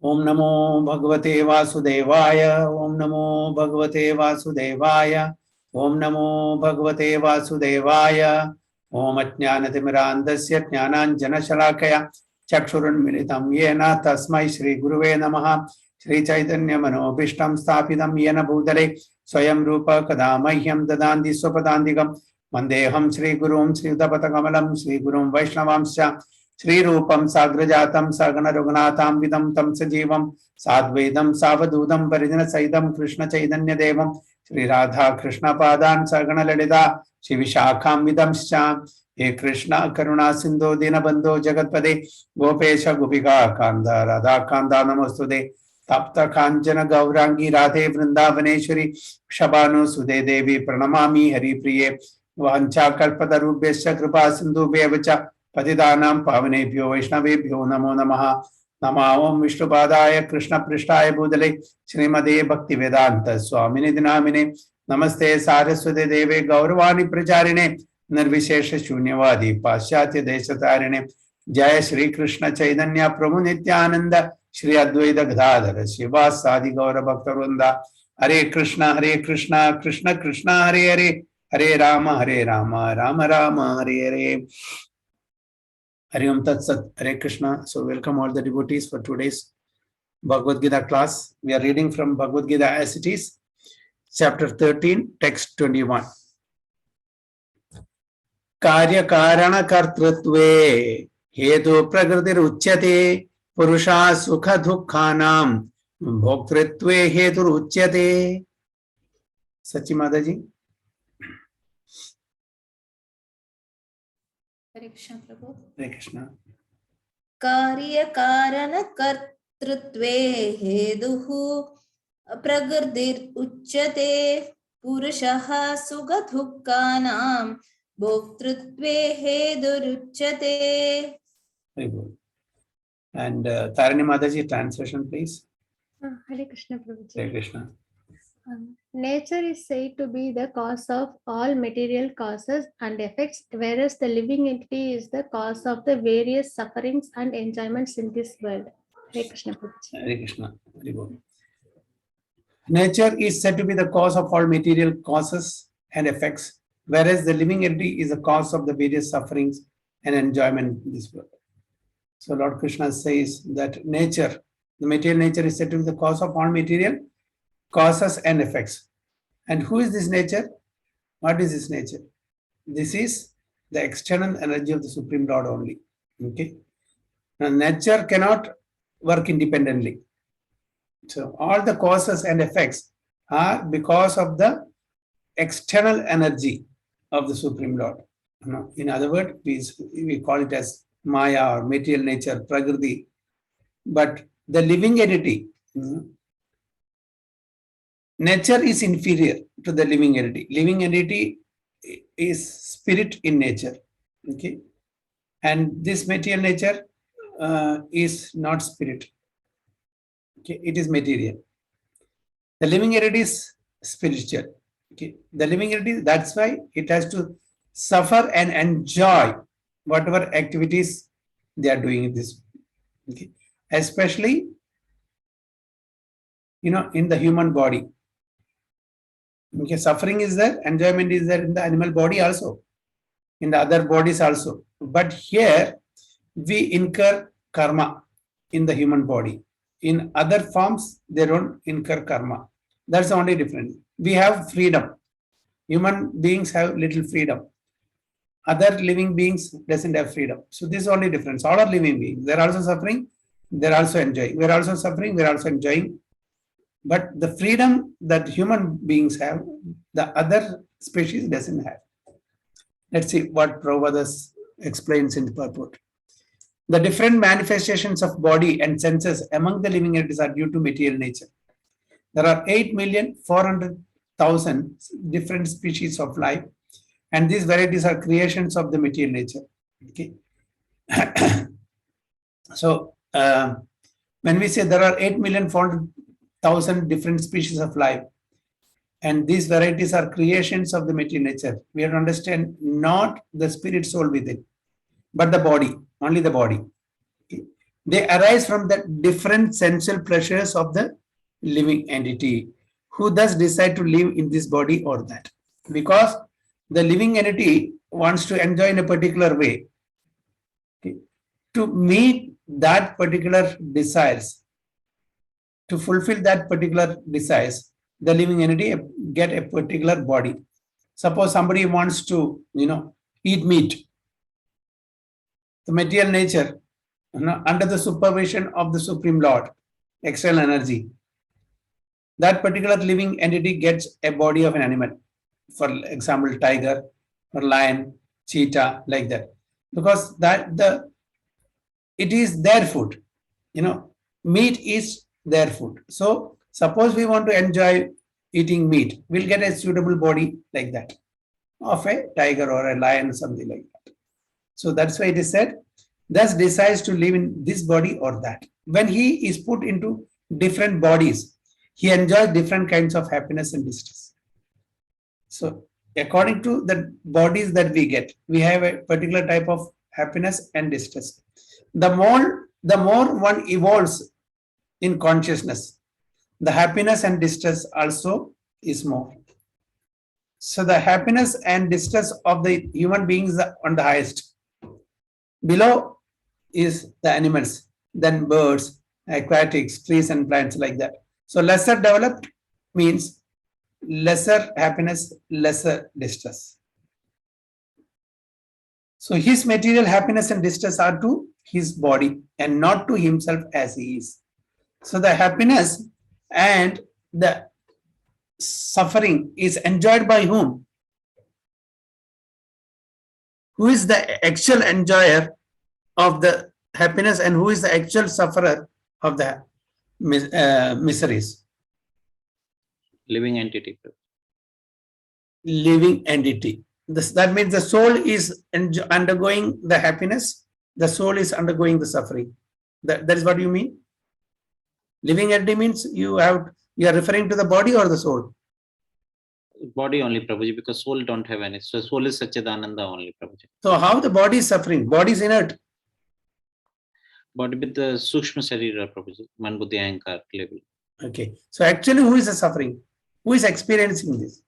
Om Namo Bhagavate Vasudevaya. Om Namo Bhagavate Vasudevaya. Om Namo Bhagavate Vasudevaya. Om Ajnanatimmirandasya Jnananjana Shalakaya Chakshurunmilitam Yena Tasmai Shri Guruve Namaha. Shri Chaitanya Manobishtam Sthapitam Yena Bhutale Swayam Rupa Kadamahyam Dadandi Swapadandikam Mandeham Shri Gurum Shri Udapata Shri Gurum Vaishnavamsya Shri Rupam Sagrajatam Sagana Raghunatham Vidam Tam Sajivam Sadvedam Savadudam Parijana Saidam Krishna Chaitanya Devam Shri Radha Krishna Padan Sagana Lalita Shri Vishakham Vidam Sham He Krishna Karuna Sindhu Dinabandhu Jagatpade Gopesha Gopika Kanda Radha Kanda Namastude Tapta Kanjana Gaurangi Radhe Vrindavaneshwari Shabano Sude Devi Pranamami Hari Priye Vancha Kalpada Rubhesha Kripa Sindhu Bevacha Patidanam Pavanebhyo Vaishnavebhyo Namo Namaha Nama Om Vishnupadaya Krishna Prishtaya Bhudale Srimade Bhaktivedanta Swamini Dinamine Namaste Saraswate Deve Gauravani Pracharine Nirvishesha Shunyavadi Paschatya Deshatarine Jaya Shri Krishna Chaitanya Prabhu Nityananda Shri Advaita Gadadhara Shiva Sadi Gaura Bhaktarunda Hare Krishna Krishna Krishna Hare Hare Hare Rama Rama Rama Hare Hare Hari Om Tat Sat, Hare Krishna. So welcome all the devotees for today's Bhagavad Gita class. We are reading from Bhagavad Gita as it is, chapter 13, text 21. Karya Karana Kartrutve Hetu Prakrtir Uchyate Purusha Sukha Dukkhanam Bhoktritve Hetur Uchyate. Sachi Mataji. Hare Krishna Prabhu. Hare Krishna. Karya Karana Kartrutve Heduhu Pragardir Uchyate Purushaha Sugadhukkanam Bhoktrutve Hedur Uchyate. Very good. And Tarini Mataji, translation please. Hare Krishna Prabhuji. Hare Krishna. Nature is said to be the cause of all material causes and effects, whereas the living entity is the cause of the various sufferings and enjoyments in this world. Hare Krishna Prabhuji. Hare Krishna. Very good. Nature is said to be the cause of all material causes and effects, whereas the living entity is the cause of the various sufferings and enjoyment in this world. So Lord Krishna says that nature, the material nature is said to be the cause of all material causes and effects. And who is this nature? What is this nature? This is the external energy of the Supreme Lord only. Okay. Now, nature cannot work independently. So all the causes and effects are because of the external energy of the Supreme Lord. In other words, we call it as Maya or material nature, Prakriti. But the living entity, nature is inferior to the living entity. Living entity is spirit in nature. Okay. And this material nature is not spirit. Okay. It is material. The living entity is spiritual. Okay. The living entity, that's why it has to suffer and enjoy whatever activities they are doing in this. Okay. Especially, in the human body. Okay, suffering is there, enjoyment is there in the animal body also, in the other bodies also. But here, we incur karma in the human body. In other forms, they don't incur karma. That's the only difference. We have freedom. Human beings have little freedom. Other living beings doesn't have freedom. So this is the only difference. All are living beings. They're also suffering, they're also enjoying. We're also suffering, we're also enjoying. But the freedom that human beings have, the other species doesn't have. Let's see what Prabhupada explains in the purport. The different manifestations of body and senses among the living entities are due to material nature. There are 8,400,000 different species of life, and these varieties are creations of the material nature. Okay. So, when we say there are 8,400,000 different species of life, and these varieties are creations of the material nature, we have to understand not the spirit soul within, but the body, only the body. Okay. They arise from the different sensual pleasures of the living entity, who thus decide to live in this body or that. Because the living entity wants to enjoy in a particular way. Okay. To meet that particular desires, to fulfill that particular desires, the living entity get a particular body. Suppose somebody wants to, eat meat. The material nature, under the supervision of the Supreme Lord, external energy, that particular living entity gets a body of an animal. For example, tiger or lion, cheetah, like that. Because it is their food. Meat is their food. So suppose we want to enjoy eating meat, we'll get a suitable body like that, of a tiger or a lion, something like that. So that's why it is said, thus decides to live in this body or that. When he is put into different bodies, he enjoys different kinds of happiness and distress. So according to the bodies that we get, we have a particular type of happiness and distress. The more one evolves in consciousness, the happiness and distress also is more. So the happiness and distress of the human beings are on the highest. Below is the animals, then birds, aquatics, trees and plants, like that. So lesser developed means lesser happiness, lesser distress. So his material happiness and distress are to his body and not to himself as he is. So the happiness and the suffering is enjoyed by whom? Who is the actual enjoyer of the happiness and who is the actual sufferer of the miseries? Living entity. Living entity. That means the soul is undergoing the happiness, the soul is undergoing the suffering. That is what you mean? Living entity means you are referring to the body or the soul? Body only, Prabhuji, because soul don't have any. So soul is Satchidananda only, Prabhuji. So how the body is suffering? Body is inert. Body with the Sukshma Sharira, Prabhuji, Man Buddhi Ahankar level. Okay. So actually who is the suffering? Who is experiencing this?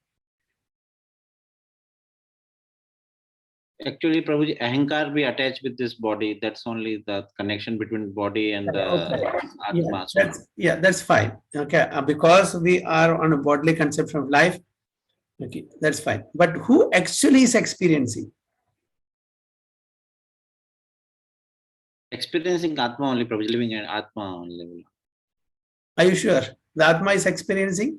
Actually, Prabhuji, Ahankar be attached with this body. That's only the connection between body and the Atma. That's fine. Okay. Because we are on a bodily conception of life. Okay, that's fine. But who actually is experiencing? Experiencing Atma only, Prabhuji, living in Atma only. Are you sure? The Atma is experiencing?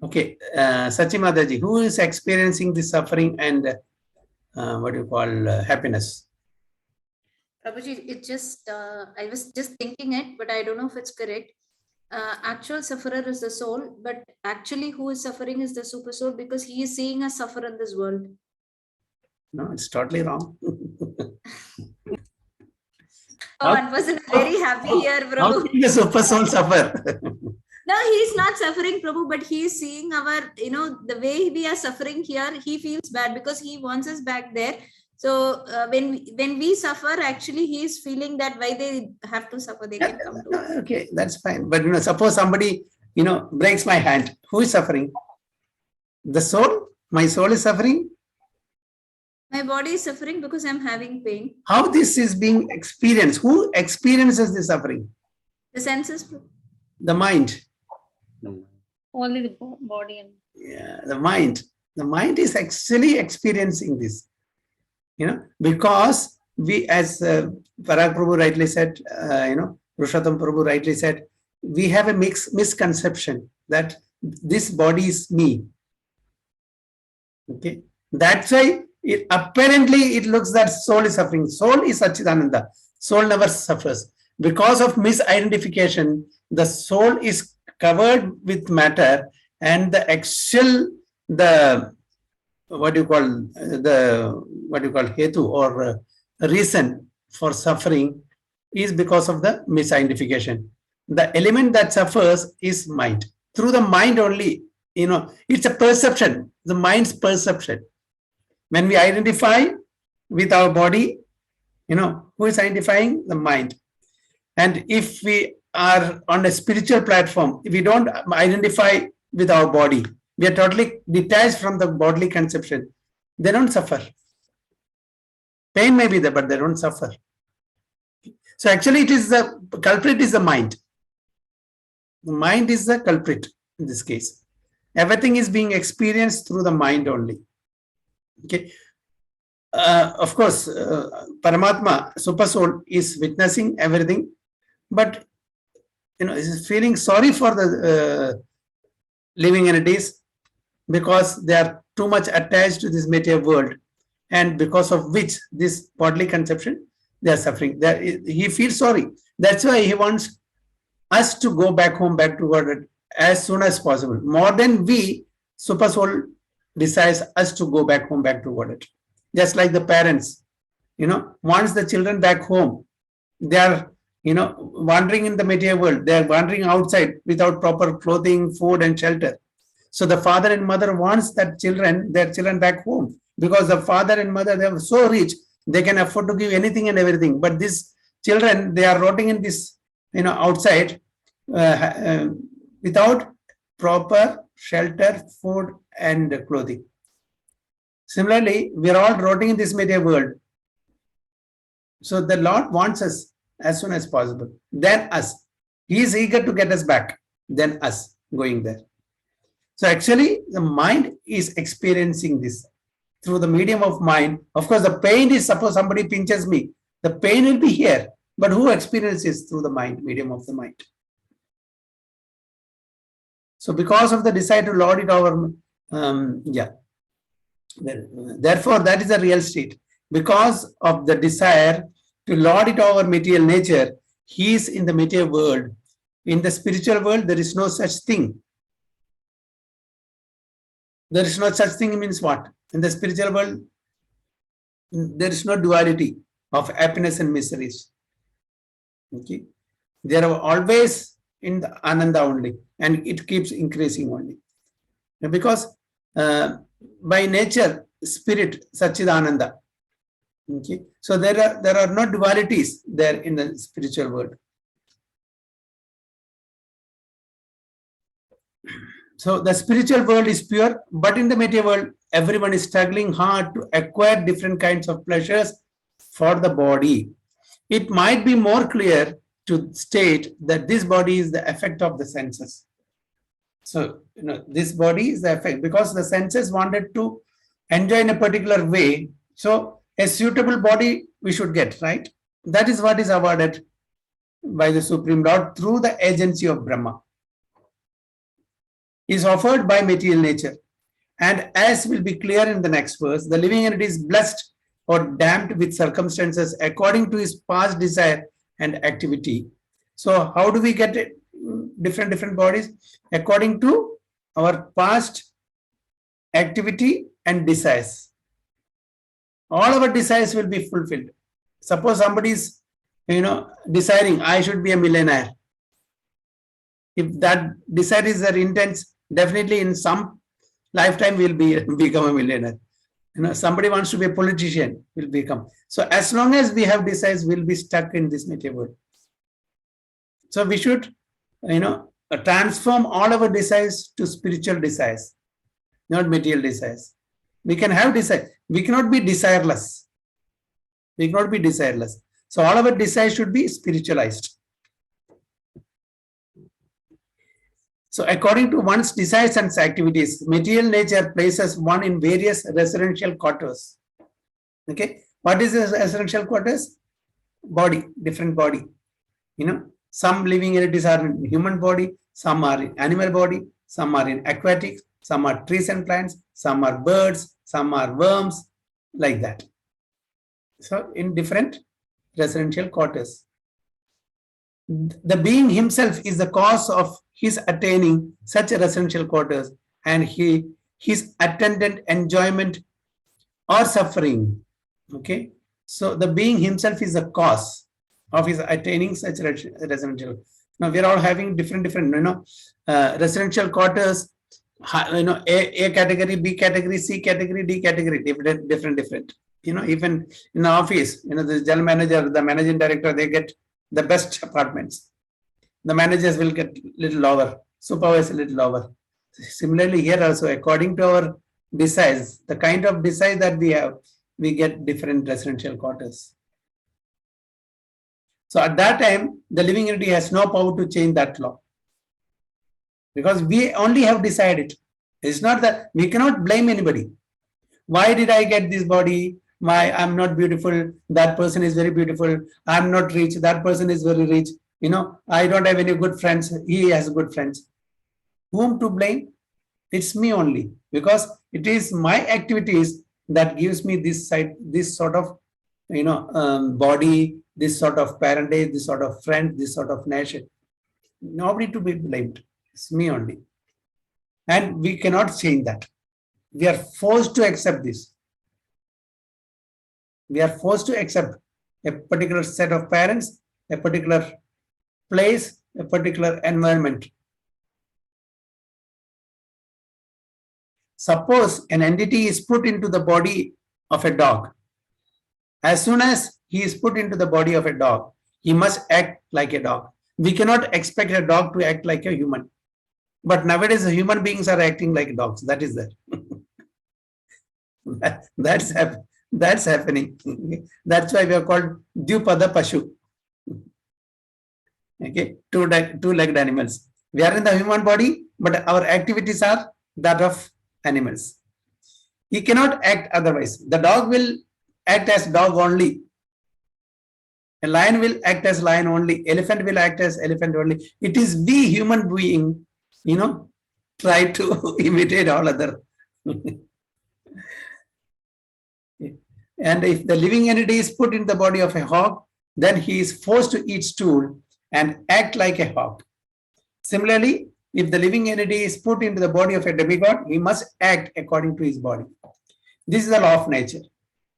Okay, Sachi Mataji, who is experiencing the suffering and happiness? Prabhuji, it just, I was just thinking it, but I don't know if it's correct. Actual sufferer is the soul, but actually who is suffering is the super soul because he is seeing us suffer in this world. No, it's totally wrong. One person very happy here, Prabhu. How can the super soul suffer? No, he's not suffering, Prabhu, but he is seeing our, the way we are suffering here, he feels bad because he wants us back there. So when we suffer, actually he is feeling that why they have to suffer, they can come to us. Okay, that's fine. But suppose somebody, breaks my hand. Who is suffering? The soul? My soul is suffering? My body is suffering because I'm having pain. How this is being experienced? Who experiences the suffering? The senses. The mind. Only the body and the mind. The mind is actually experiencing this. Because we, as Parag Prabhu rightly said, Purushottam Prabhu rightly said, we have a misconception that this body is me. Okay, that's why apparently it looks that soul is suffering. Soul is Satchidananda. Soul never suffers. Because of misidentification, the soul is covered with matter, and the actual, hetu or reason for suffering is because of the misidentification. The element that suffers is mind. Through the mind only, it's a perception. the mind's perception. When we identify with our body, who is identifying? The mind. And if we are on a spiritual platform, if we don't identify with our body, we are totally detached from the bodily conception, they don't suffer. Pain may be there, but they don't suffer. So actually it is the culprit is the mind. The mind is the culprit in this case. Everything is being experienced through the mind only. Okay. Of course, Paramatma, Super Soul, is witnessing everything, but is feeling sorry for the living entities because they are too much attached to this material world, and because of which this bodily conception they are suffering. He feels sorry. That's why he wants us to go back home, back to God as soon as possible. More than we, Super Soul desires us to go back home, back to God. Just like the parents, wants the children back home. They are, wandering in the material world. They are wandering outside without proper clothing, food, and shelter. So the father and mother wants their children back home, because the father and mother, they are so rich, they can afford to give anything and everything. But these children, they are rotting in this, outside without proper shelter, food, and clothing. Similarly, we are all rotting in this material world. So the Lord wants us as soon as possible. Then us. He is eager to get us back. Then us going there. So actually, the mind is experiencing this through the medium of mind. Of course, the pain is, suppose somebody pinches me, the pain will be here. But who experiences through the mind, medium of the mind? So because of the desire to lord it over, therefore that is the real state. Because of the desire to lord it over material nature, he is in the material world. In the spiritual world, there is no such thing. There is no such thing means what? In the spiritual world, there is no duality of happiness and miseries. Okay, they are always in the ananda only, and it keeps increasing only. Because by nature, spirit, Satchidananda. Okay, so there are no dualities there in the spiritual world. So the spiritual world is pure, but in the material world, everyone is struggling hard to acquire different kinds of pleasures for the body. It might be more clear to state that this body is the effect of the senses. So, this body is the effect, because the senses wanted to enjoy in a particular way. So, a suitable body we should get, right? That is what is awarded by the Supreme Lord through the agency of Brahma. Is offered by material nature. And as will be clear in the next verse, the living entity is blessed or damned with circumstances according to his past desire and activity. So how do we get it? Different bodies? According to our past activity and desires. All our desires will be fulfilled. Suppose somebody is, desiring, I should be a millionaire. If that desire is their intense, definitely in some lifetime will become a millionaire. Somebody wants to be a politician, will become. So as long as we have desires, we'll be stuck in this material world. So we should, transform all our desires to spiritual desires, not material desires. We can have desire. We cannot be desireless. We cannot be desireless. So all our desires should be spiritualized. So according to one's desires and activities, material nature places one in various residential quarters. Okay, what is this residential quarters? Body, different body. Some living entities are in human body, some are in animal body, some are in aquatics, some are trees and plants, some are birds, some are worms, like that. So in different residential quarters. The being himself is the cause of his attaining such a residential quarters, and his attendant enjoyment or suffering. Okay, so the being himself is the cause of his attaining such residential. Now we are all having different residential quarters A category, B category, C category, D category, different. Even in the office, the general manager, the managing director, they get the best apartments. The managers will get little lower, supervisor little lower. Similarly, here also, according to our desires, the kind of desire that we have, we get different residential quarters. So at that time, the living entity has no power to change that law, because we only have decided. It's not that we cannot blame anybody. Why did I get this body? I'm not beautiful. That person is very beautiful. I'm not rich. That person is very rich. I don't have any good friends. He has good friends. Whom to blame? It's me only, because it is my activities that gives me this sort of, body, this sort of parentage, this sort of friend, this sort of nation. Nobody to be blamed. It's me only. And we cannot change that. We are forced to accept this. We are forced to accept a particular set of parents, a particular place, a particular environment. Suppose an entity is put into the body of a dog. As soon as he is put into the body of a dog, he must act like a dog. We cannot expect a dog to act like a human. But nowadays, human beings are acting like dogs. That is there. That's happening. That's why we are called Dvipada Pashu. Okay, two-legged animals. We are in the human body, but our activities are that of animals. He cannot act otherwise. The dog will act as dog only. A lion will act as lion only. Elephant will act as elephant only. It is we human being, try to imitate all other. And if the living entity is put in the body of a hawk, then he is forced to eat stool and act like a hawk. Similarly, if the living entity is put into the body of a demigod, he must act according to his body. This is the law of nature.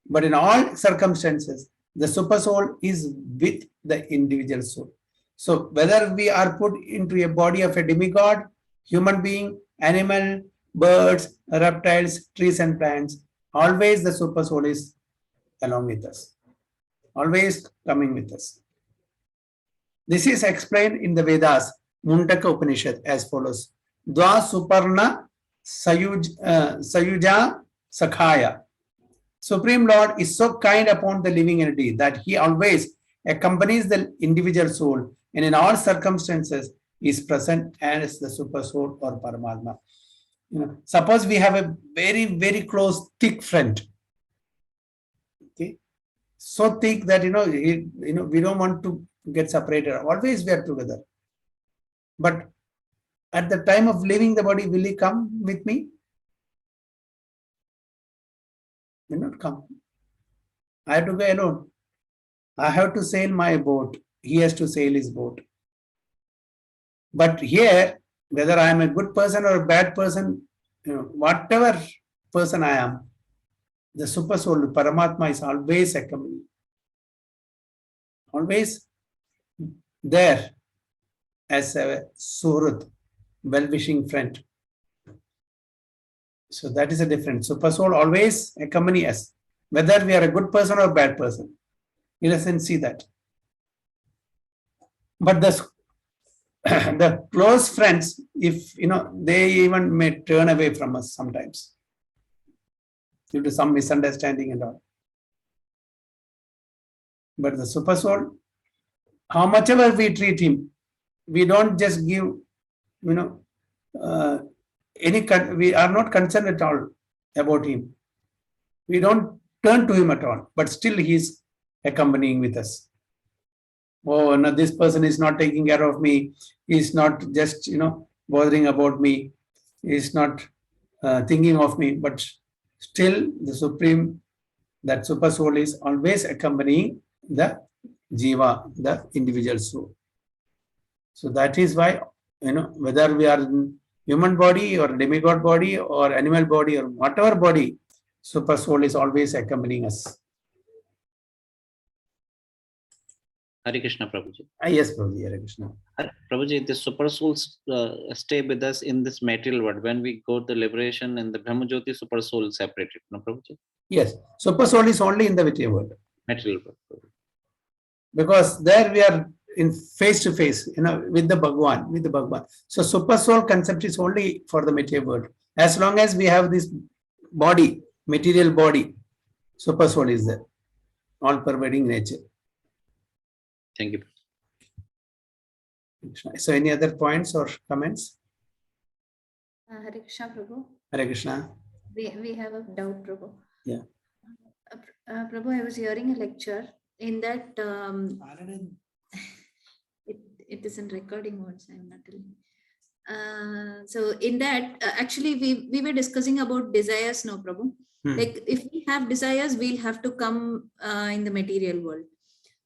But in all circumstances, the super soul is with the individual soul. So whether we are put into a body of a demigod, human being, animal, birds, reptiles, trees and plants, always the super soul is along with us, always coming with us. This is explained in the Vedas, Mundaka Upanishad, as follows. Dva Suparna Sayuja Sakhaya. Supreme Lord is so kind upon the living entity that he always accompanies the individual soul, and in all circumstances is present as the super soul or Paramatma. Suppose we have a very, very close, thick friend. Okay, so thick that we don't want to get separated. Always we are together. But at the time of leaving the body, will he come with me? Will not come. I have to go alone. I have to sail my boat. He has to sail his boat. But here, whether I am a good person or a bad person, whatever person I am, the super soul, Paramatma, is always accompanying. Always there as a suhrat, well-wishing friend. So that is a difference. Super soul always accompany us, whether we are a good person or a bad person. He doesn't see that. But the close friends, if they even may turn away from us sometimes due to some misunderstanding and all. But the super soul, how much ever we treat him, we don't just give, we are not concerned at all about him. We don't turn to him at all, but still he is accompanying with us. Oh, no, this person is not taking care of me. He's not just, bothering about me. He's not thinking of me, but still the supreme, that super soul is always accompanying the jiva, the individual soul. So that is why, whether we are in human body or demigod body or animal body or whatever body, super soul is always accompanying us. Hare Krishna, Prabhuji. Yes, Prabhuji, Hare Krishna. Prabhuji, the super souls stay with us in this material world. When we go to liberation in the Brahma Jyoti, super soul separated. No, Prabhuji? Yes, super soul is only in the material world. Material world. Because there we are in face to face, with the Bhagwan, So super soul concept is only for the material world. As long as we have this body, material body, super soul is there, all pervading nature. Thank you. So any other points or comments? Hare Krishna, Prabhu. Hare Krishna. We have a doubt, Prabhu. Yeah. Prabhu, I was hearing a lecture in that it isn't recording words. I'm not telling. So in that, actually, we were discussing about desires now, Prabhu. Like if we have desires, we'll have to come in the material world.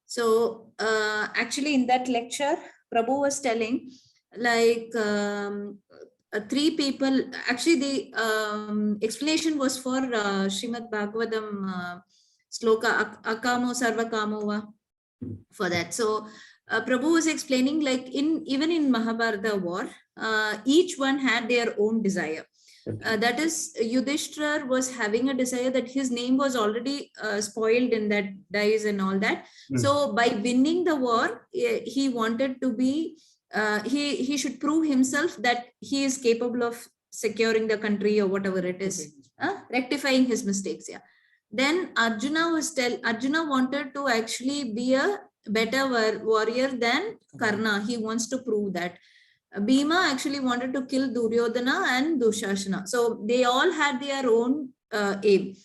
So actually, in that lecture, Prabhu was telling like 3 people. Actually, the explanation was for Srimad Bhagavatam sloka akamo sarva kamova for that. So Prabhu was explaining like even in Mahabharata war, each one had their own desire. That is, Yudhishthira was having a desire that his name was already spoiled in that dice and all that. So by winning the war, he wanted to be, he should prove himself that he is capable of securing the country or whatever it is, rectifying his mistakes. Yeah. Then Arjuna wanted to actually be a better warrior than Karna. He wants to prove that. Bhima actually wanted to kill Duryodhana and Dushashana. So they all had their own aim.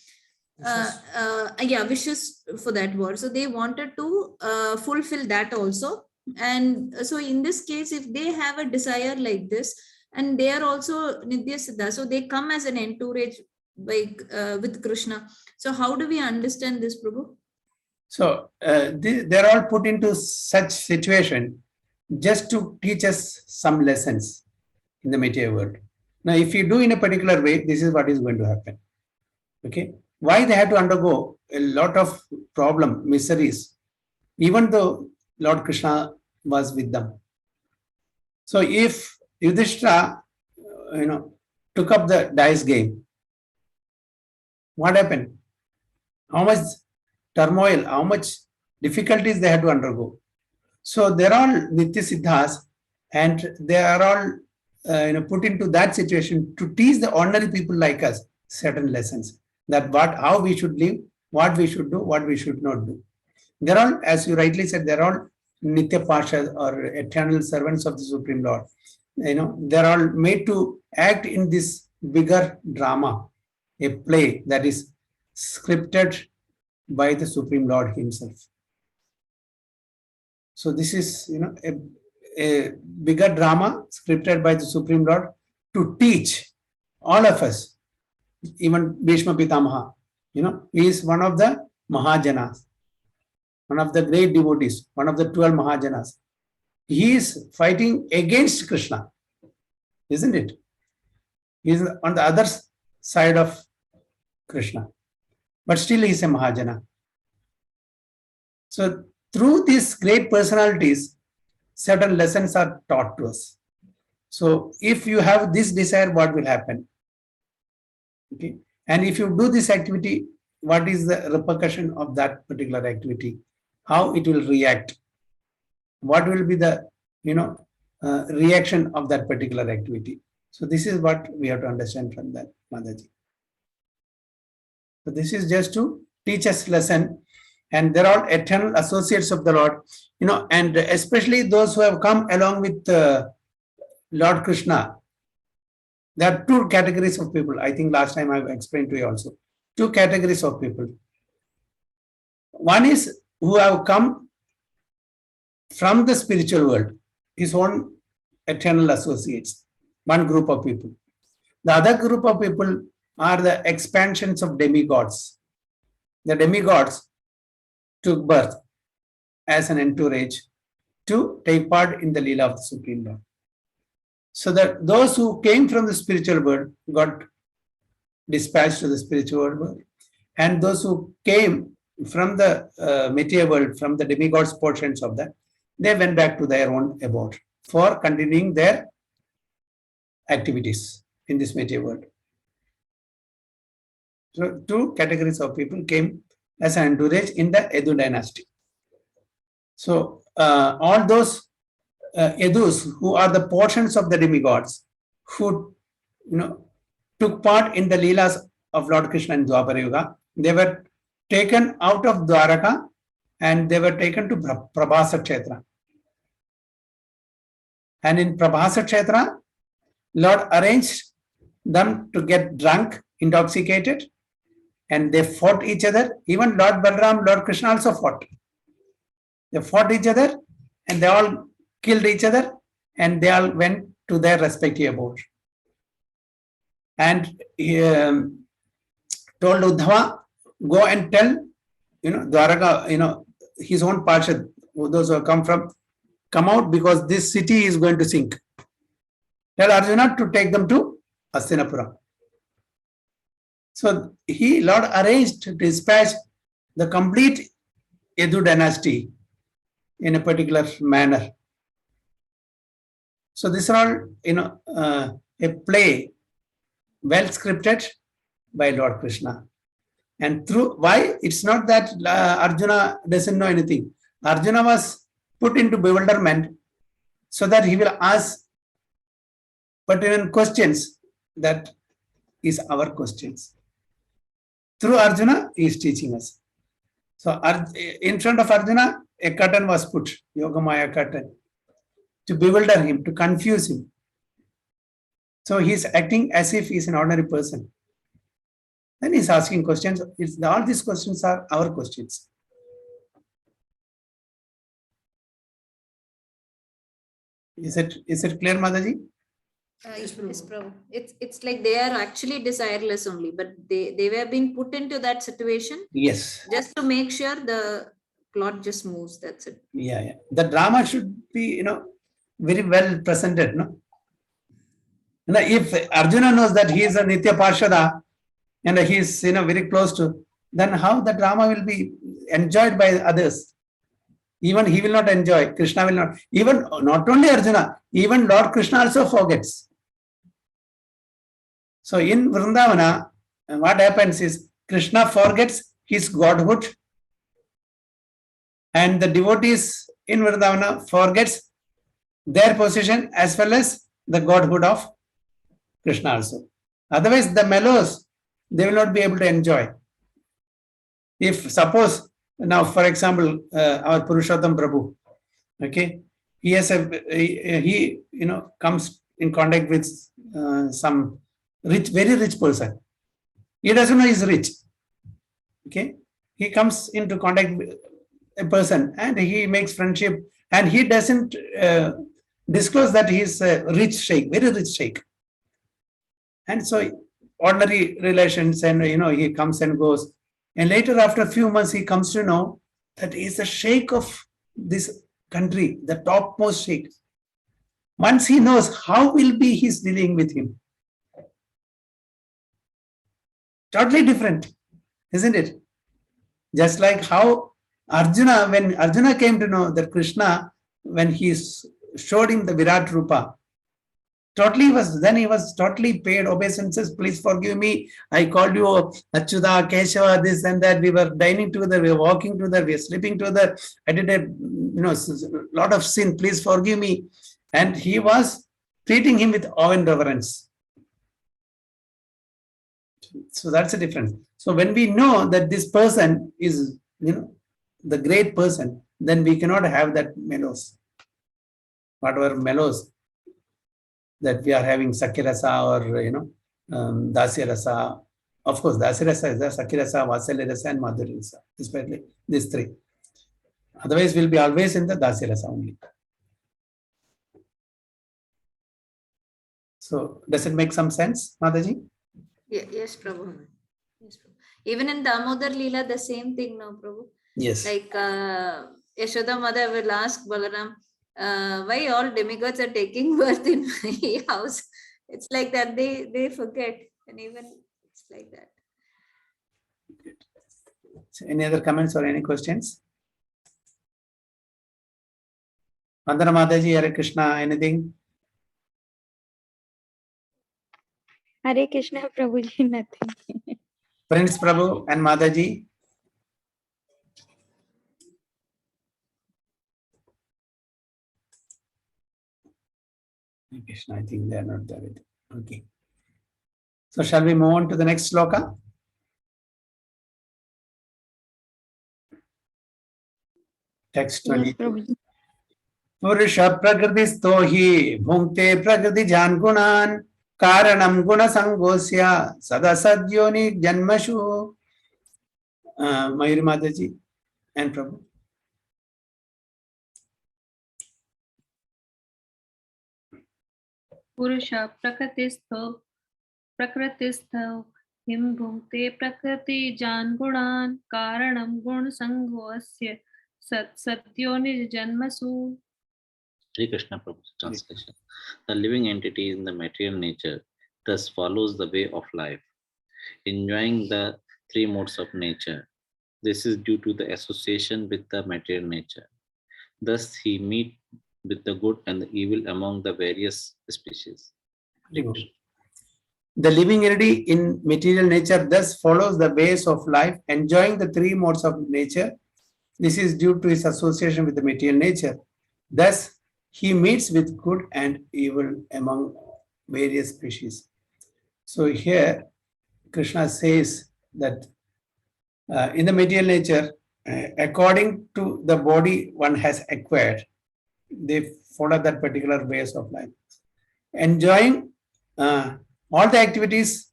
Wishes for that war. So they wanted to fulfill that also. And so in this case, if they have a desire like this, and they are also Nidya Siddha, so they come as an entourage like with Krishna. So how do we understand this, Prabhu? So they're all put into such situation just to teach us some lessons in the material world. Now, if you do in a particular way, this is what is going to happen. Okay. Why they had to undergo a lot of miseries, even though Lord Krishna was with them. So if Yudhishthira, took up the dice game, what happened? How much turmoil, how much difficulties they had to undergo. So they're all Nitya Siddhas, and they are all put into that situation to teach the ordinary people like us certain lessons, that how we should live, what we should do, what we should not do. They're all, as you rightly said, they're all Nitya Pashas or eternal servants of the Supreme Lord. They're all made to act in this bigger drama, a play that is scripted by the Supreme Lord himself. So this is, a bigger drama scripted by the Supreme Lord to teach all of us, even Bhishma Pitamaha, he is one of the Mahajanas, one of the great devotees, one of the 12 Mahajanas. He is fighting against Krishna, isn't it? He is on the other side of Krishna, but still he is a Mahajana. So through these great personalities, certain lessons are taught to us. So if you have this desire, what will happen? Okay. And if you do this activity, what is the repercussion of that particular activity? How it will react? What will be the reaction of that particular activity? So this is what we have to understand from that, Mataji. So this is just to teach us lesson, and they're all eternal associates of the Lord, and especially those who have come along with Lord Krishna. There are 2 categories of people. I think last time I explained to you also. 2 categories of people. One is who have come from the spiritual world, his own eternal associates, one group of people. The other group of people are the expansions of demigods. The demigods took birth as an entourage to take part in the Leela of the Supreme Lord. So that those who came from the spiritual world got dispatched to the spiritual world, and those who came from the material world, from the demigods portions of that, they went back to their own abode for continuing their activities in this material world. So two categories of people came as an entourage in the Edu dynasty. So all those Edus who are the portions of the demigods who took part in the Leelas of Lord Krishna in Dwapara Yuga, they were taken out of Dwaraka and they were taken to Prabhasa Kshetra. And in Prabhasa Kshetra, Lord arranged them to get drunk, intoxicated, and they fought each other. Even Lord Balram, Lord Krishna also fought. They fought each other and they all killed each other and they all went to their respective abodes. And he told Uddhava, go and tell, Dwaraka, his own Parshad, those who have come out because this city is going to sink. Tell Arjuna to take them to Hastinapura. So Lord arranged to dispatch the complete Edu dynasty in a particular manner. So this is all, a play well scripted by Lord Krishna. And through why it's not that Arjuna doesn't know anything. Arjuna was put into bewilderment so that he will ask pertinent questions that is our questions. Through Arjuna, he is teaching us. So in front of Arjuna, a curtain was put, Yogamaya curtain, to bewilder him, to confuse him. So he's acting as if he's an ordinary person. Then he's asking questions. All these questions are our questions. Is it clear, Mataji? Yes, Prabhu. It's like they are actually desireless only, but they were being put into that situation. Yes. Just to make sure the plot just moves. That's it. Yeah. The drama should be, very well presented, no? If Arjuna knows that he is a Nitya Parshada and he is, very close to, then how the drama will be enjoyed by others? Even he will not enjoy. Krishna will not. Even not only Arjuna, even Lord Krishna also forgets. So in Vrindavana, what happens is Krishna forgets his godhood, and the devotees in Vrindavana forgets their position as well as the godhood of Krishna also. Otherwise, the mellows, they will not be able to enjoy. If suppose now, for example, our Purushottam Prabhu, okay, he has he comes in contact with some very rich person. He doesn't know he's rich. Okay, he comes into contact with a person and he makes friendship, and he doesn't disclose that he's a rich sheikh, very rich sheikh. And so ordinary relations, and he comes and goes. And later, after a few months, he comes to know that he is the sheikh of this country, the topmost sheikh. Once he knows, how will be his dealing with him? Totally different, isn't it? Just like how Arjuna, when Arjuna came to know that Krishna, when he showed him the Virat Rupa, he was totally paid obeisances. Please forgive me. I called you Achyuta, Keshava, this and that. We were dining together, we were walking together, we were sleeping together. I did a lot of sin. Please forgive me. And he was treating him with awe and reverence. So that's the difference. So when we know that this person is, the great person, then we cannot have that mellows. Whatever mellows that we are having, Sakirasa or, Dasirasa. Of course, Dasirasa is there, Sakirasa, Vasalyarasa and Madhurasa, especially these three. Otherwise, we'll be always in the Dasirasa only. So, does it make some sense, Mataji? Yeah, yes, Prabhu. Yes, Prabhu. Even in Damodar Leela, the same thing, no, Prabhu? Yes. Like Yashoda Mother will ask Balaram, why all demigods are taking birth in my house? It's like that. They forget, and even it's like that. So any other comments or any questions? Vandana Mataji, Hare Krishna, anything? Hare Krishna, Prabhuji, nothing. Prince Prabhu and Mataji? Hare Krishna, I think they are not there. Okay. So shall we move on to the next sloka? Text Yes, 22. Prabhuji. पुरुष प्रकृतिस्थो हि भुङ्क्ते प्रकृतिजान् गुणान् कारणं गुणसङ्गोऽस्य सदसद्योनि जन्मसु. Mayuri Mataji and Prabhu. पुरुषः प्रकृतिस्थो हिं भुङ्क्ते प्रकृतिजान् गुणान् कारणं गुणसङ्गोऽस्य सद्योनिजन्मसु. Sri Krishna Prabhu's translation. The living entity in the material nature thus follows the way of life, enjoying the three modes of nature. This is due to the association with the material nature. Thus, he meets with the good and the evil among the various species. The living entity in material nature thus follows the ways of life, enjoying the three modes of nature. This is due to his association with the material nature. Thus, he meets with good and evil among various species. So here, Krishna says that in the material nature, according to the body one has acquired, they follow that particular ways of life, enjoying all the activities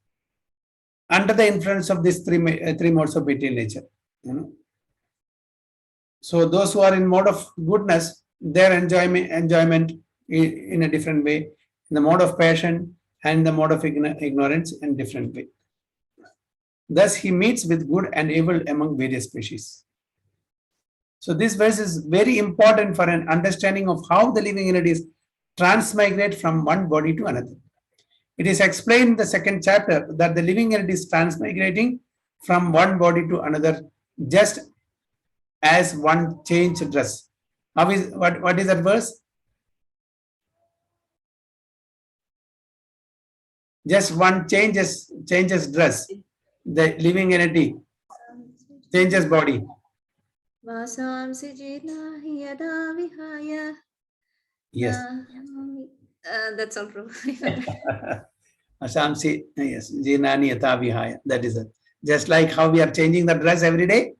under the influence of these three modes of material nature. So those who are in mode of goodness, their enjoyment in a different way, in the mode of passion and the mode of ignorance in different way. Thus he meets with good and evil among various species. So this verse is very important for an understanding of how the living entities transmigrate from one body to another. It is explained in the second chapter that the living entity is transmigrating from one body to another just as one changes dress. What is that verse? Just one changes dress. The living entity changes body. Yes. That's all, Prabhu. Asamsi, yes, Jinani Yata Vihaya. That is it. Just like how we are changing the dress every day.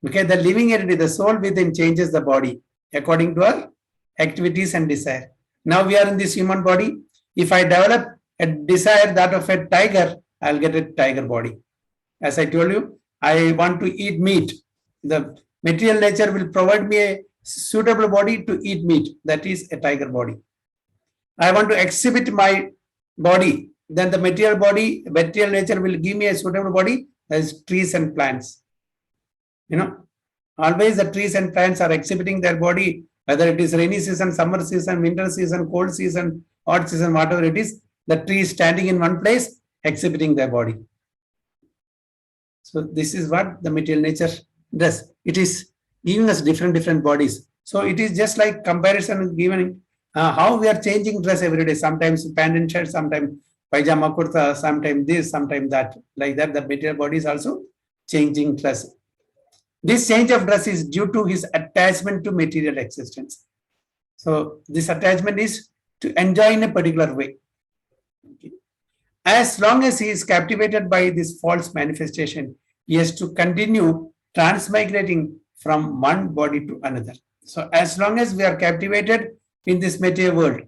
Okay, the living entity, the soul within changes the body according to our activities and desire. Now we are in this human body. If I develop a desire that of a tiger, I'll get a tiger body. As I told you, I want to eat meat. The material nature will provide me a suitable body to eat meat. That is a tiger body. I want to exhibit my body. Then the material nature will give me a suitable body as trees and plants. Always the trees and plants are exhibiting their body, whether it is rainy season, summer season, winter season, cold season, hot season, whatever it is, the tree is standing in one place, exhibiting their body. So this is what the material nature does. It is giving us different bodies. So it is just like comparison is given how we are changing dress every day. Sometimes pant and shirt, sometimes pajama kurta, sometimes this, sometimes that. Like that, the material body is also changing dress. This change of dress is due to his attachment to material existence. So this attachment is to enjoy in a particular way. Okay. As long as he is captivated by this false manifestation, he has to continue transmigrating from one body to another. So as long as we are captivated in this material world,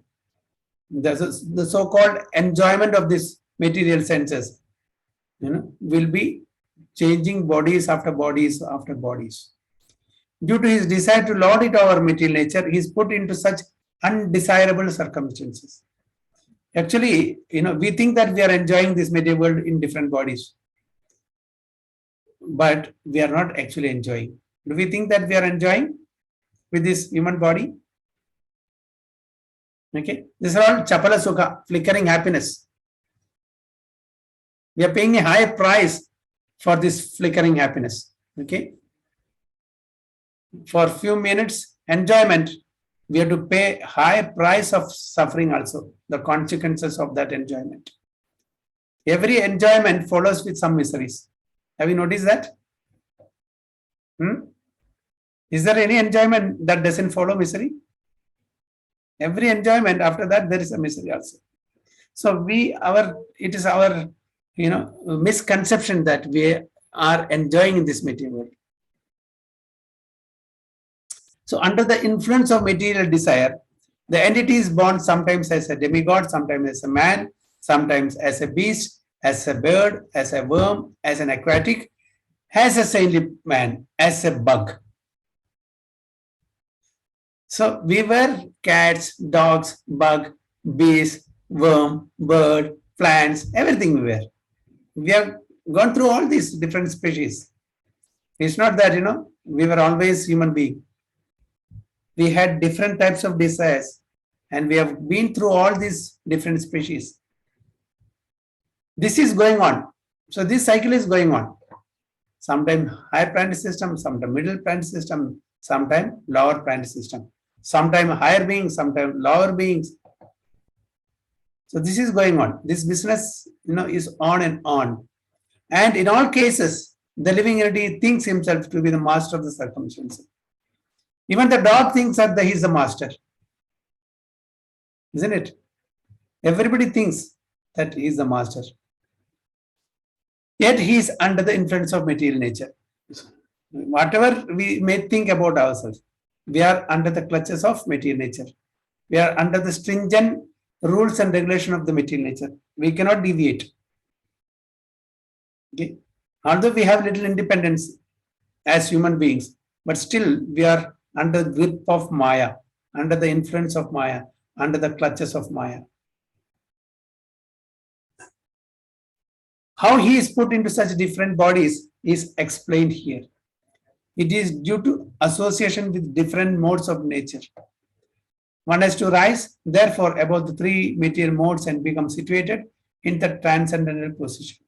the so-called enjoyment of this material senses, will be changing bodies after bodies after bodies. Due to his desire to lord it over material nature, he is put into such undesirable circumstances. Actually, we think that we are enjoying this material world in different bodies, but we are not actually enjoying. Do we think that we are enjoying with this human body? Okay, this is all chapala sukha, flickering happiness. We are paying a high price for this flickering happiness. Okay. For few minutes enjoyment, we have to pay high price of suffering also, the consequences of that enjoyment. Every enjoyment follows with some miseries. Have you noticed that? Is there any enjoyment that doesn't follow misery? Every enjoyment, after that, there is a misery also. So it is our, misconception that we are enjoying in this material world. So under the influence of material desire, the entity is born sometimes as a demigod, sometimes as a man, sometimes as a beast, as a bird, as a worm, as an aquatic, as a saintly man, as a bug. So we were cats, dogs, bug, beast, worm, bird, plants, everything we were. We have gone through all these different species. It's not that, we were always human being. We had different types of desires, and we have been through all these different species. This is going on. So this cycle is going on. Sometimes higher planetary system, sometimes middle planetary system, sometimes lower planetary system. Sometimes higher beings, sometimes lower beings. So this is going on. This business, is on and on. And in all cases, the living entity thinks himself to be the master of the circumstances. Even the dog thinks that he is the master. Isn't it? Everybody thinks that he is the master. Yet he is under the influence of material nature. Whatever we may think about ourselves, we are under the clutches of material nature. We are under the stringent rules and regulation of the material nature. We cannot deviate. Okay? Although we have little independence as human beings, but still we are under the grip of Maya, under the influence of Maya, under the clutches of Maya. How he is put into such different bodies is explained here. It is due to association with different modes of nature. One has to rise, therefore, above the three material modes and become situated in the transcendental position.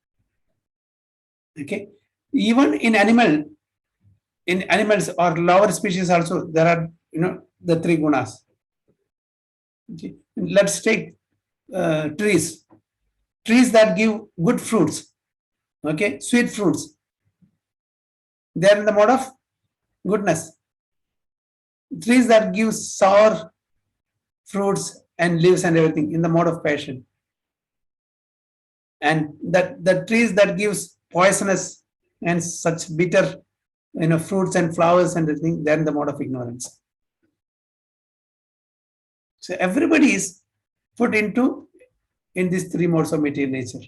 Okay. Even in animals or lower species also, there are, the three gunas. Okay. Let's take trees. Trees that give good fruits, okay, sweet fruits. They are in the mode of goodness. Trees that give sour fruits and leaves and everything in the mode of passion. And that the trees that gives poisonous and such bitter, fruits and flowers and everything, they are in the mode of ignorance. So everybody is put in these three modes of material nature.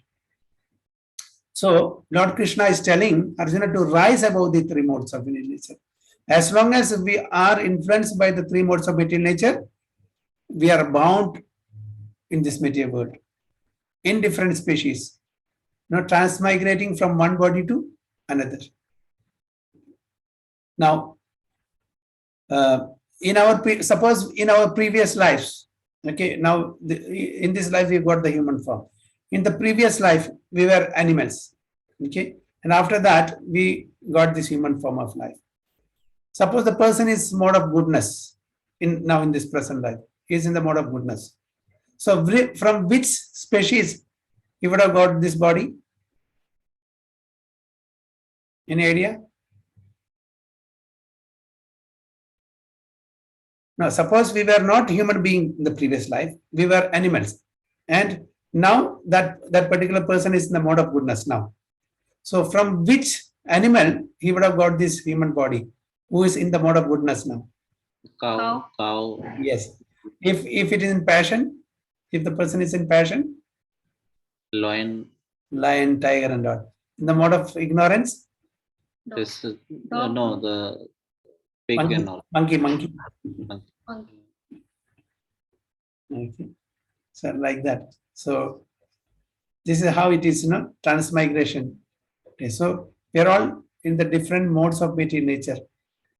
So Lord Krishna is telling Arjuna to rise above the three modes of material nature. As long as we are influenced by the three modes of material nature, we are bound in this material world, in different species, transmigrating from one body to another. Now, suppose in our previous lives, okay, now in this life we got the human form. In the previous life we were animals, okay, and after that we got this human form of life. Suppose the person is mode of goodness in this present life, he is in the mode of goodness. So from which species he would have got this body? Any idea? Now, suppose we were not human being in the previous life, we were animals. And now that particular person is in the mode of goodness now. So from which animal he would have got this human body, who is in the mode of goodness now? Cow. Yes. If it is in passion, if the person is in passion? Lion, tiger and all. In the mode of ignorance? the pig Monkey, and all. monkey. Okay. So like that. So this is how it is, transmigration. Okay. So we are all in the different modes of material nature.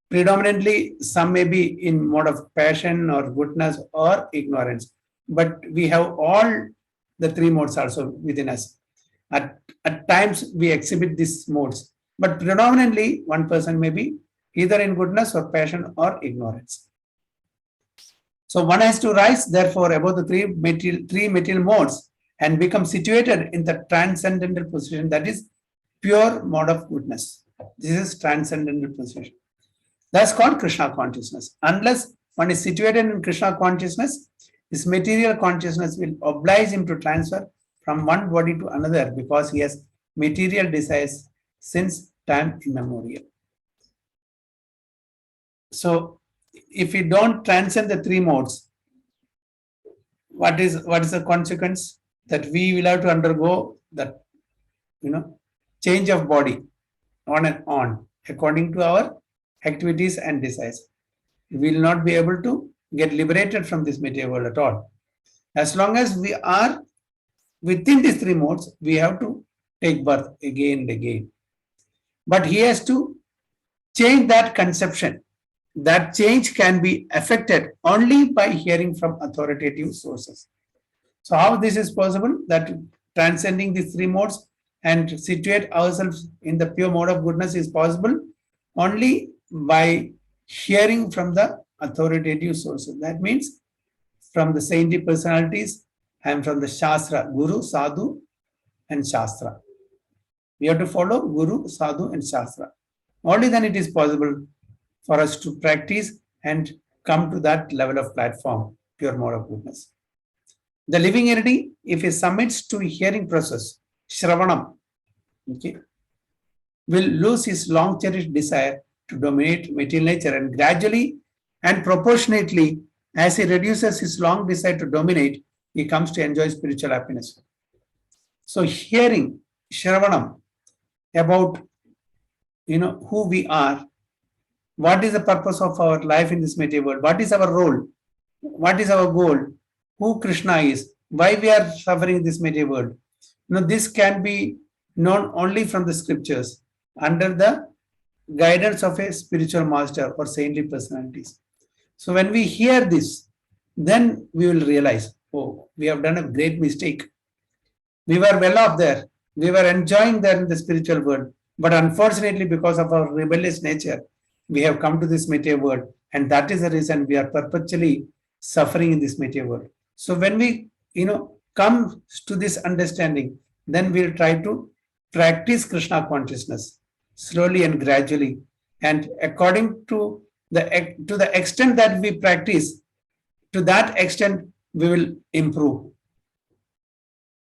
Predominantly, some may be in mode of passion or goodness or ignorance. But we have all the three modes also within us. At times we exhibit these modes, but predominantly one person may be either in goodness or passion or ignorance. So one has to rise, therefore, above the three material modes and become situated in the transcendental position, that is pure mode of goodness. This is transcendental position. That's called Krishna consciousness. Unless one is situated in Krishna consciousness, his material consciousness will oblige him to transfer from one body to another because he has material desires since time immemorial. So if we don't transcend the three modes, what is the consequence? That we will have to undergo that, change of body on and on according to our activities and desires. We will not be able to get liberated from this material world at all. As long as we are within these three modes, we have to take birth again and again. But he has to change that conception. That change can be affected only by hearing from authoritative sources. So how this is possible? That transcending these three modes and situate ourselves in the pure mode of goodness is possible only by hearing from the authoritative sources. That means from the saintly personalities and from the Shastra, Guru, Sadhu, and Shastra. We have to follow Guru, Sadhu, and Shastra. Only then it is possible for us to practice and come to that level of platform, pure mode of goodness. The living entity, if he submits to hearing process, Shravanam, okay, will lose his long cherished desire to dominate material nature, and gradually and proportionately, as he reduces his long desire to dominate, he comes to enjoy spiritual happiness. So hearing, Shravanam, about who we are, what is the purpose of our life in this material world, what is our role, what is our goal, who Krishna is, why we are suffering in this material world. This can be known only from the scriptures under the guidance of a spiritual master or saintly personalities. So when we hear this, then we will realize, oh, we have done a great mistake. We were well off there. We were enjoying there in the spiritual world. But unfortunately, because of our rebellious nature, we have come to this material world. And that is the reason we are perpetually suffering in this material world. So when we, come to this understanding, then we'll try to practice Krishna consciousness slowly and gradually. And according to the extent that we practice, to that extent we will improve.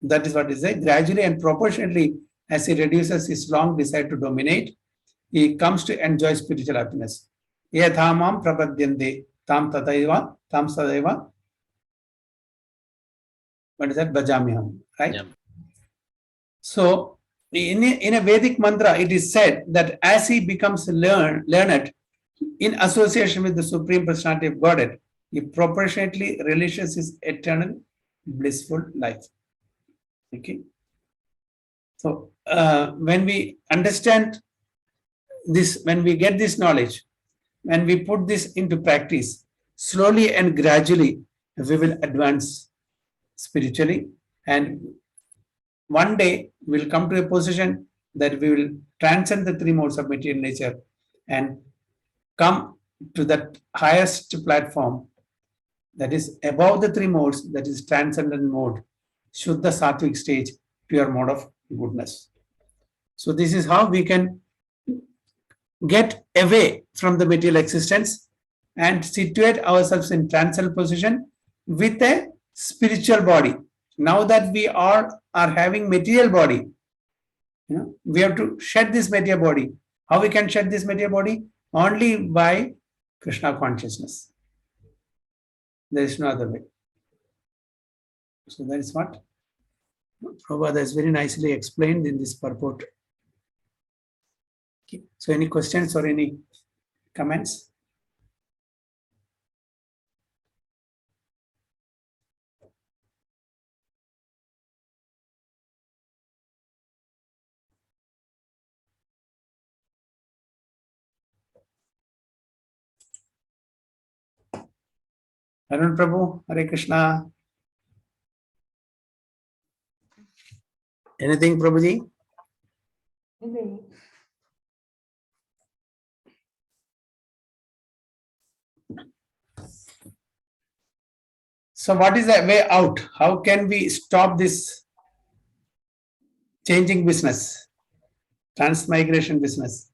That is what is said. Gradually and proportionately, as he reduces his long desire to dominate, he comes to enjoy spiritual happiness. Yathamam prapadyante tam tataiva tam sadaiva. What is that? Bhajamiham, right? Yeah. So in a Vedic mantra, it is said that as he becomes learned in association with the Supreme Personality of Godhead, he proportionately relishes his eternal blissful life. Okay. So when we understand this, when we get this knowledge, when we put this into practice, slowly and gradually, we will advance spiritually, and one day we'll come to a position that we will transcend the three modes of material nature and come to that highest platform that is above the three modes, that is transcendent mode, Shuddha Sattvic stage, pure mode of goodness. So this is how we can get away from the material existence and situate ourselves in transcendental position with a spiritual body. Now that we are having material body, we have to shed this material body. How we can shed this material body? Only by Krishna consciousness. There is no other way. So that is what Prabhupada has very nicely explained in this purport. Okay. So any questions or any comments? Arun Prabhu, Hare Krishna. Anything, Prabhuji? So what is the way out? How can we stop this changing business, transmigration business?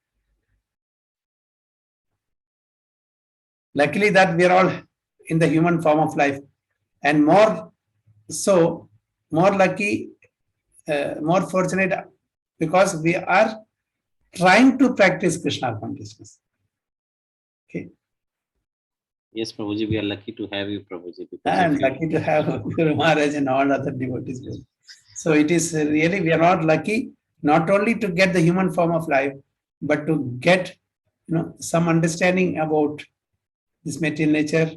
Luckily that we are all in the human form of life, and more so, more lucky, more fortunate, because we are trying to practice Krishna consciousness. Okay. Yes, Prabhuji, we are lucky to have you, Prabhuji. Because I am of you. lucky to have Guru Maharaj and all other devotees. So it is really, we are not lucky not only to get the human form of life, but to get some understanding about this material nature,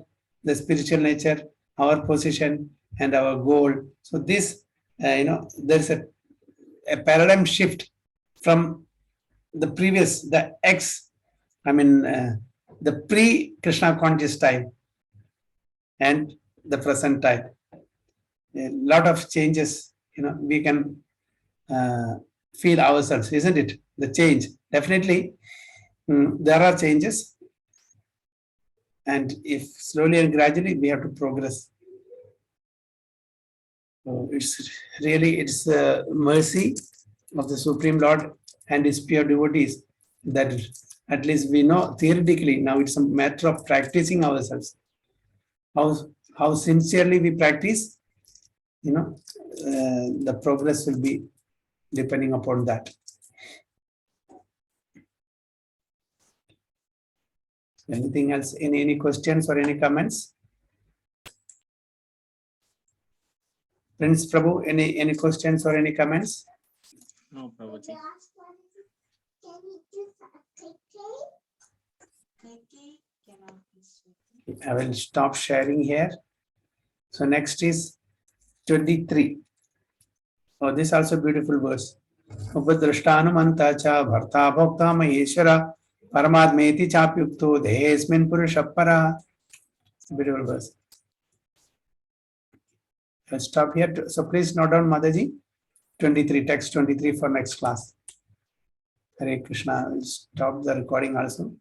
the spiritual nature, our position, and our goal. So this, there's a paradigm shift from the previous, the pre-Krishna conscious time and the present time. A lot of changes, we can feel ourselves, isn't it? The change, definitely, there are changes, and if slowly and gradually we have to progress. So it's mercy of the Supreme Lord and His pure devotees that at least we know theoretically. Now it's a matter of practicing ourselves. How sincerely we practice, the progress will be depending upon that. Anything else? Any questions or any comments? Prince Prabhu, any questions or any comments? No, Prabhuji. I will stop sharing here. So next is 23. Oh, this also beautiful verse. Upadrashtanumanta cha bharta bhokta maheshwara paramadmeti chapyukto dehesmin purushappara. Beautiful verse. I'll stop here. So please note down, Mataji, 23, text 23 for next class. Hare Krishna. I'll stop the recording also.